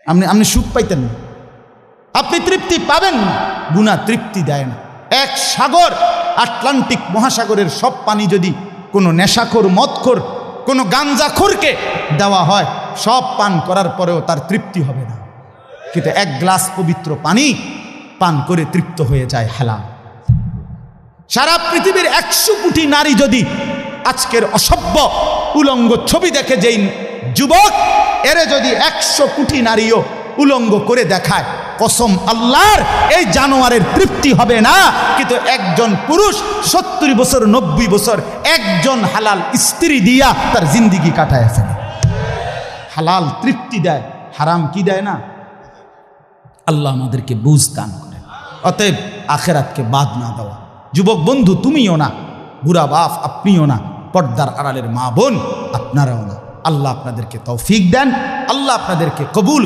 আপনি সুখ পাইতেন না, আপনি তৃপ্তি পাবেন না। গুনাহ তৃপ্তি দেয় না। এক সাগর, আটলান্টিক মহাসাগরের সব পানি যদি কোনো নেশাখোর, মদখোর, কোনো গাঞ্জাখোরকে দেওয়া হয়, সব পান করার পরেও তার তৃপ্তি হবে না। কিন্তু এক গ্লাস পবিত্র পানি পান করে তৃপ্ত হয়ে যায় হালাল। সারা পৃথিবীর 100 কোটি নারী যদি আজকের অসভ্য উলঙ্গ ছবি দেখে, যেই যুবক এরে যদি 100 কোটি নারীও উলঙ্গ করে দেখায়, কসম আল্লাহর, এই জানোয়ারের তৃপ্তি হবে না। কিন্তু একজন পুরুষ 70 বছর 90 বছর একজন হালাল স্ত্রী দিয়া তার জিন্দিগি কাটায় ফেলে। হালাল তৃপ্তি দেয়, হারাম কি দেয় না। আল্লাহ আমাদেরকে বুঝ দান করে। অতএব আখেরাতকে বাদ না দেওয়া। যুবক বন্ধু তুমিও না, বুড়া বাপ আপনিও না, পর্দার আড়ালের মা বোন আপনারাও না। আল্লাহ আপনাদেরকে তৌফিক দেন, আল্লাহ আপনাদেরকে কবুল